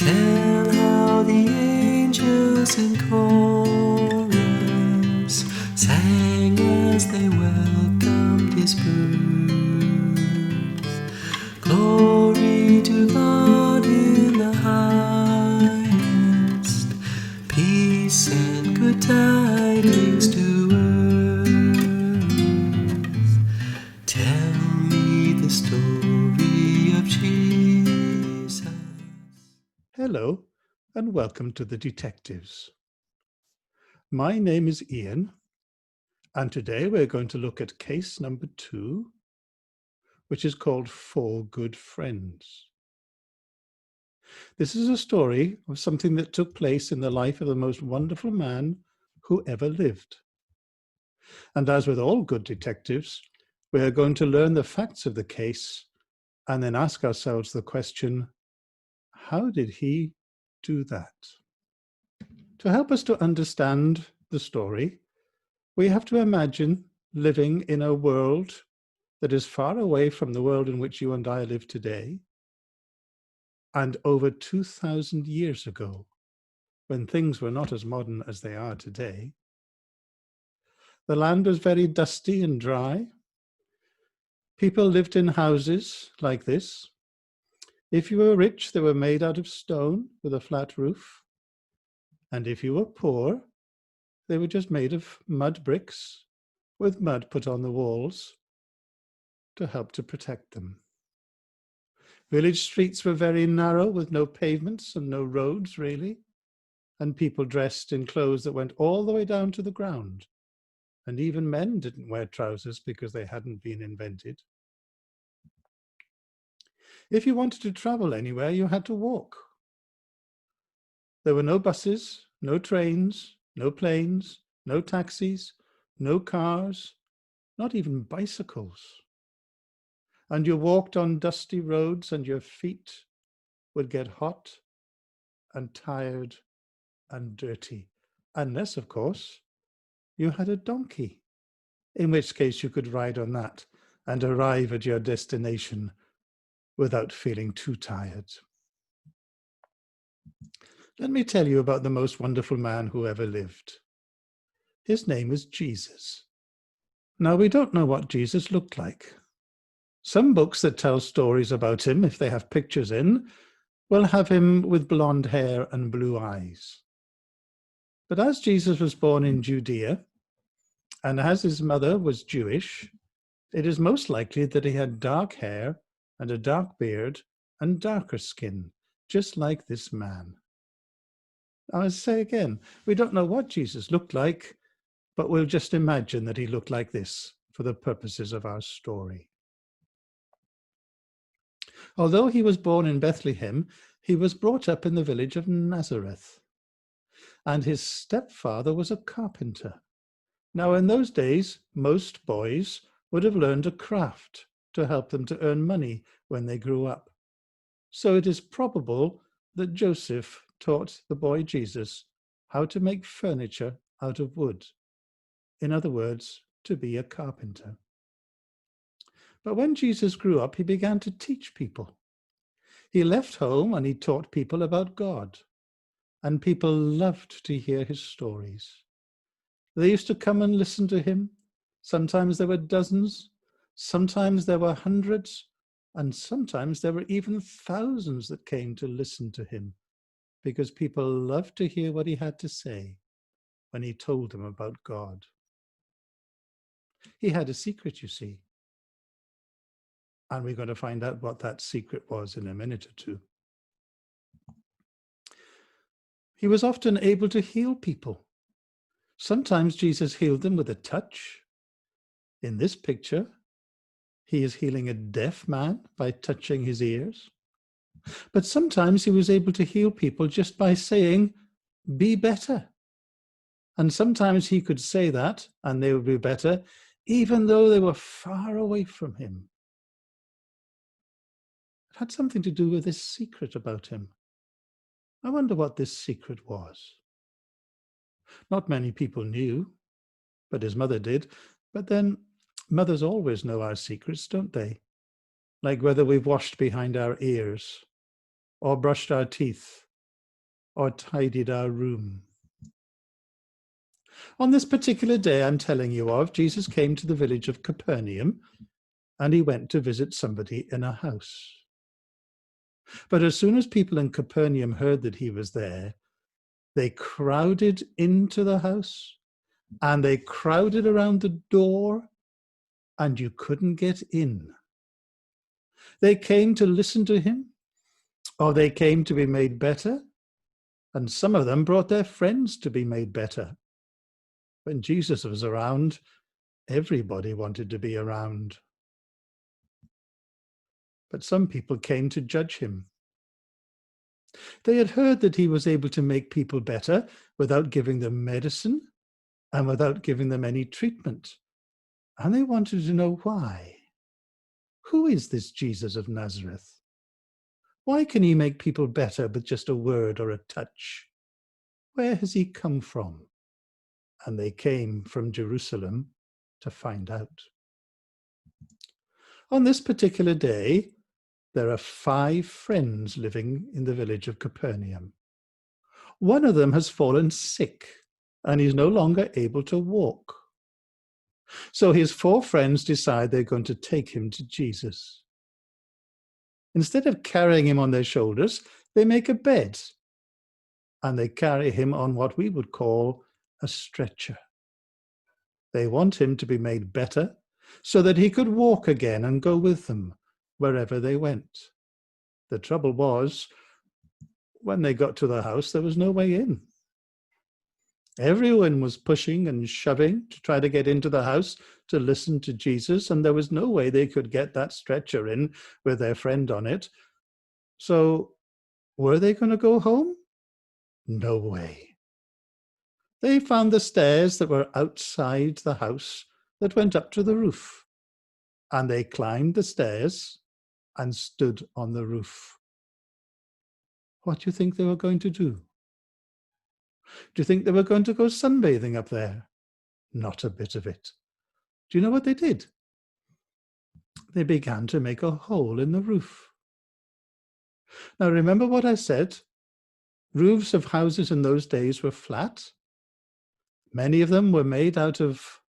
Tell how the angels in chorus sang as they welcomed his birth. Glory to God in the highest, peace and good tidings to earth. Tell me the story of Jesus. Hello, and welcome to The Detectives. My name is Ian, and today we're going to look at case number 2, which is called Four Good Friends. This is a story of something that took place in the life of the most wonderful man who ever lived. And as with all good detectives, we are going to learn the facts of the case and then ask ourselves the question, how did he do that? To help us to understand the story, we have to imagine living in a world that is far away from the world in which you and I live today, and over 2,000 years ago, when things were not as modern as they are today. The land was very dusty and dry. People lived in houses like this. If you were rich, they were made out of stone with a flat roof. And if you were poor, they were just made of mud bricks with mud put on the walls to help to protect them. Village streets were very narrow with no pavements and no roads really, and people dressed in clothes that went all the way down to the ground. And even men didn't wear trousers because they hadn't been invented. If you wanted to travel anywhere, you had to walk. There were no buses, no trains, no planes, no taxis, no cars, not even bicycles. And you walked on dusty roads and your feet would get hot and tired and dirty, unless, of course, you had a donkey, in which case you could ride on that and arrive at your destination without feeling too tired. Let me tell you about the most wonderful man who ever lived. His name is Jesus. Now, we don't know what Jesus looked like. Some books that tell stories about him, if they have pictures in, will have him with blonde hair and blue eyes. But as Jesus was born in Judea, and as his mother was Jewish, it is most likely that he had dark hair and a dark beard and darker skin, just like this man. I'll say again, we don't know what Jesus looked like, but we'll just imagine that he looked like this for the purposes of our story. Although he was born in Bethlehem, he was brought up in the village of Nazareth, and his stepfather was a carpenter. Now, in those days, most boys would have learned a craft to help them to earn money when they grew up. So it is probable that Joseph taught the boy Jesus how to make furniture out of wood. In other words, to be a carpenter. But when Jesus grew up, he began to teach people. He left home and he taught people about God. And people loved to hear his stories. They used to come and listen to him. Sometimes there were dozens, sometimes there were hundreds, and sometimes there were even thousands that came to listen to him, because people loved to hear what he had to say when he told them about God. He had a secret, you see. And we're going to find out what that secret was in a minute or two. He was often able to heal people. Sometimes Jesus healed them with a touch. In this picture, he is healing a deaf man by touching his ears. But sometimes he was able to heal people just by saying, "Be better." And sometimes he could say that and they would be better, even though they were far away from him. It had something to do with this secret about him. I wonder what this secret was. Not many people knew, but his mother did. But then mothers always know our secrets, don't they? Like whether we've washed behind our ears or brushed our teeth or tidied our room. On this particular day I'm telling you of, Jesus came to the village of Capernaum, and he went to visit somebody in a house. But as soon as people in Capernaum heard that he was there, they crowded into the house, and they crowded around the door, and you couldn't get in. They came to listen to him, or they came to be made better, and some of them brought their friends to be made better. When Jesus was around, everybody wanted to be around. But some people came to judge him. They had heard that he was able to make people better without giving them medicine and without giving them any treatment. And they wanted to know why. Who is this Jesus of Nazareth? Why can he make people better with just a word or a touch? Where has he come from? And they came from Jerusalem to find out. On this particular day, there are 5 friends living in the village of Capernaum. One of them has fallen sick, and he's no longer able to walk. So his 4 friends decide they're going to take him to Jesus. Instead of carrying him on their shoulders, they make a bed, and they carry him on what we would call a stretcher. They want him to be made better so that he could walk again and go with them wherever they went. The trouble was, when they got to the house, there was no way in. Everyone was pushing and shoving to try to get into the house to listen to Jesus, and there was no way they could get that stretcher in with their friend on it. So, were they going to go home? No way. They found the stairs that were outside the house that went up to the roof, and they climbed the stairs and stood on the roof. What do you think they were going to do? Do you think they were going to go sunbathing up there? Not a bit of it. Do you know what they did? They began to make a hole in the roof. Now remember what I said? Roofs of houses in those days were flat. Many of them were made out of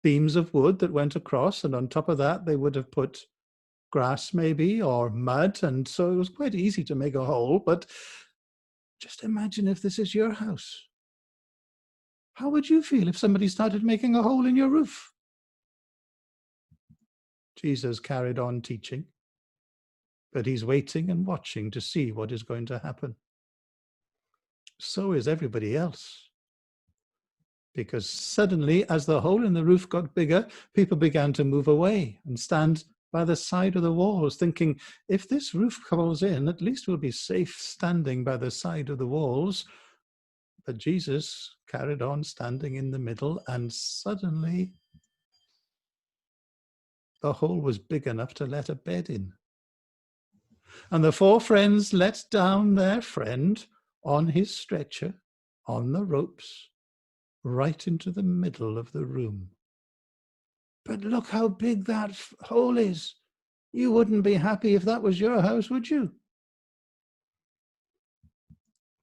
beams of wood that went across, and on top of that they would have put grass maybe or mud, and so it was quite easy to make a hole. But just imagine if this is your house. How would you feel if somebody started making a hole in your roof? Jesus carried on teaching, but he's waiting and watching to see what is going to happen. So is everybody else. Because suddenly, as the hole in the roof got bigger, people began to move away and stand by the side of the walls, thinking, if this roof falls in, at least we'll be safe standing by the side of the walls. But Jesus carried on standing in the middle, and suddenly the hole was big enough to let a bed in. And the 4 friends let down their friend on his stretcher, on the ropes, right into the middle of the room. But look how big that hole is. You wouldn't be happy if that was your house, would you?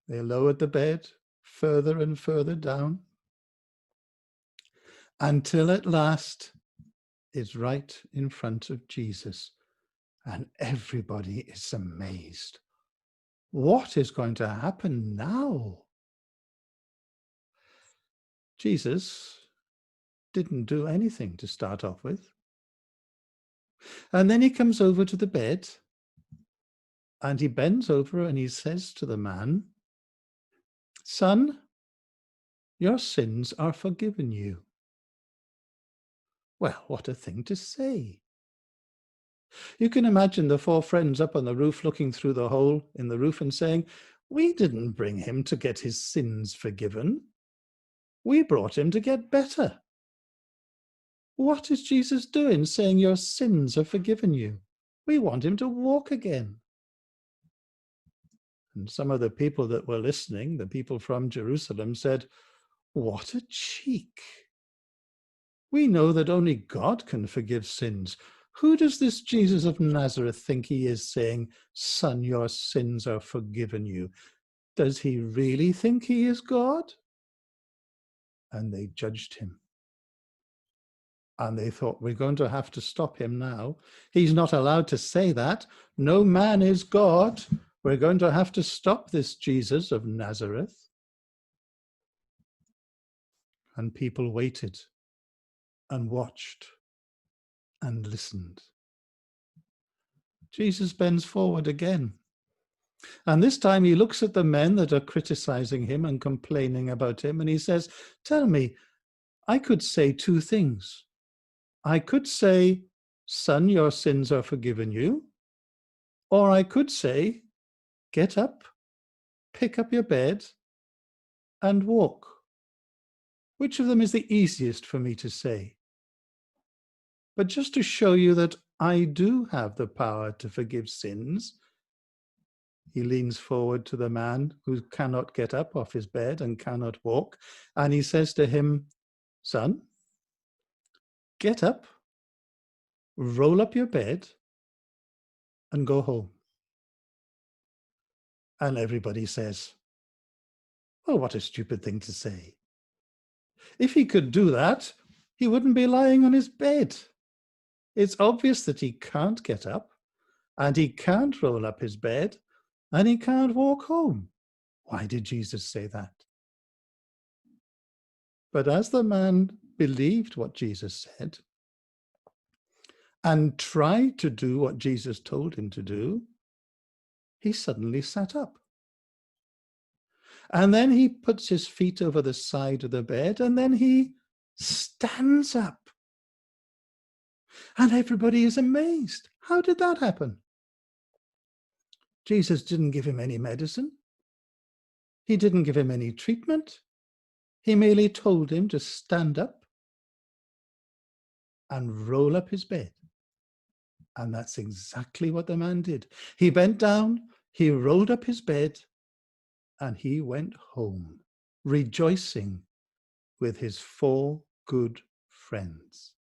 They lowered the bed further and further down, until at last it's right in front of Jesus, and everybody is amazed. What is going to happen now? Jesus didn't do anything to start off with. And then he comes over to the bed, and he bends over and he says to the man, "Son, your sins are forgiven you." Well, what a thing to say. You can imagine the 4 friends up on the roof looking through the hole in the roof and saying, "We didn't bring him to get his sins forgiven. We brought him to get better. What is Jesus doing saying your sins are forgiven you? We want him to walk again." And some of the people that were listening, the people from Jerusalem, said, "What a cheek. We know that only God can forgive sins. Who does this Jesus of Nazareth think he is saying, 'Son, your sins are forgiven you'? Does he really think he is God? And they judged him. And they thought, we're going to have to stop him now. He's not allowed to say that. No man is God. We're going to have to stop this Jesus of Nazareth. And people waited and watched and listened. Jesus bends forward again. And this time he looks at the men that are criticizing him and complaining about him. And he says, tell me, I could say two things. I could say, son, your sins are forgiven you. Or I could say, get up, pick up your bed, and walk. Which of them is the easiest for me to say? But just to show you that I do have the power to forgive sins, he leans forward to the man who cannot get up off his bed and cannot walk, and he says to him, son, get up, roll up your bed, and go home. And everybody says, well, what a stupid thing to say. If he could do that, he wouldn't be lying on his bed. It's obvious that he can't get up, and he can't roll up his bed, and he can't walk home. Why did Jesus say that? But as the man believed what Jesus said and tried to do what Jesus told him to do, he suddenly sat up. And then he puts his feet over the side of the bed, and then he stands up. And everybody is amazed. How did that happen? Jesus didn't give him any medicine. He didn't give him any treatment. He merely told him to stand up and roll up his bed. And that's exactly what the man did. He bent down, he rolled up his bed, and he went home, rejoicing with his 4 good friends.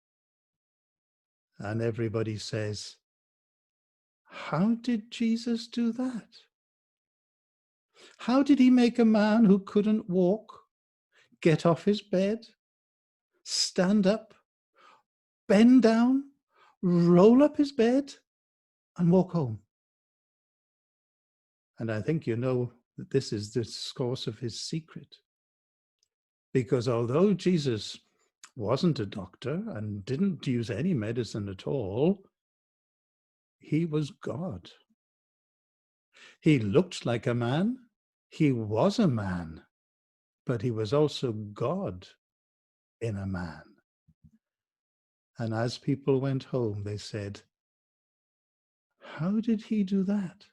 And everybody says, how did Jesus do that? How did he make a man who couldn't walk get off his bed, stand up, bend down, roll up his bed, and walk home? And I think you know that this is the source of his secret. Because although Jesus wasn't a doctor and didn't use any medicine at all, he was God. He looked like a man. He was a man, but he was also God in a man. And as people went home, they said, how did he do that?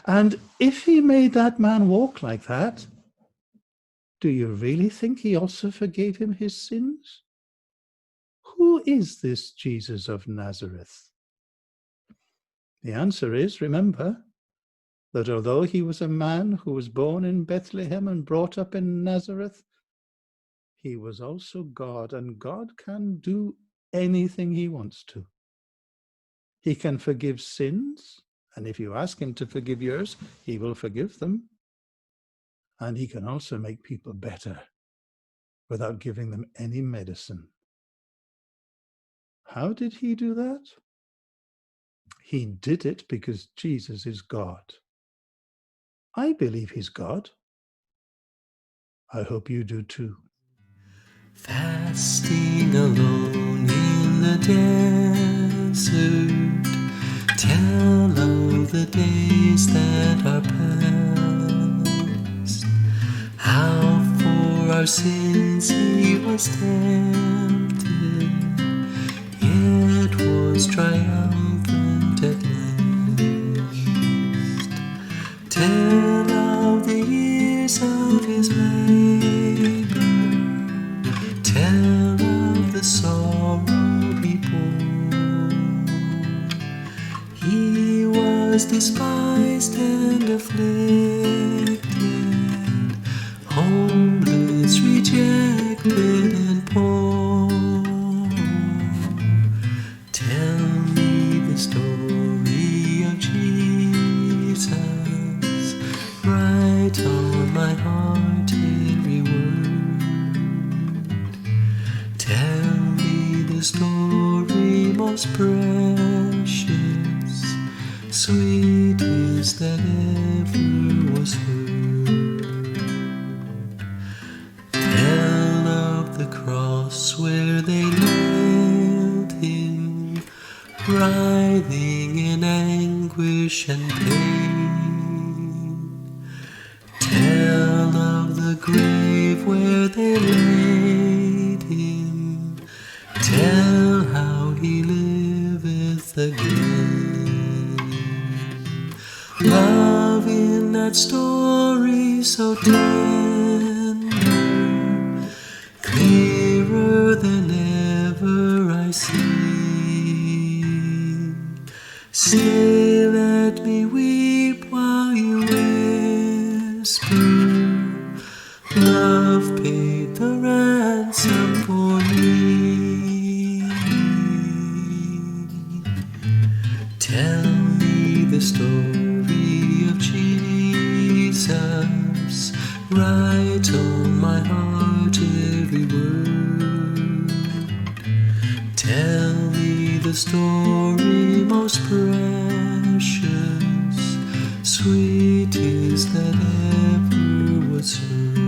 And if he made that man walk like that, do you really think he also forgave him his sins? Who is this Jesus of Nazareth? The answer is, remember, that although he was a man who was born in Bethlehem and brought up in Nazareth, he was also God, and God can do anything he wants to. He can forgive sins, and if you ask him to forgive yours, he will forgive them. And he can also make people better without giving them any medicine. How did he do that? He did it because Jesus is God. I believe he's God. I hope you do too. Fasting alone in the desert, tell of the days that are past, how for our sins he was tempted, yet was triumphant at last. Tell of the years of his labor, tell of the sorrow he bore. He was despised and afflicted, homeless, rejected, and poor. Tell me the story of Jesus, right write on my heart every word. Tell me the story most precious, sweetest that ever was heard. Tell of the cross where they nailed him, writhing in anguish and pain. Tell of the grave where they laid him. Tell how he liveth again. Love in that story so tender, clearer than ever I see. Say, let me weep while you whisper, love paid the ransom for me. Tell me the story of Jesus, write on my heart every word. Tell me the story most precious, sweetest that ever was heard.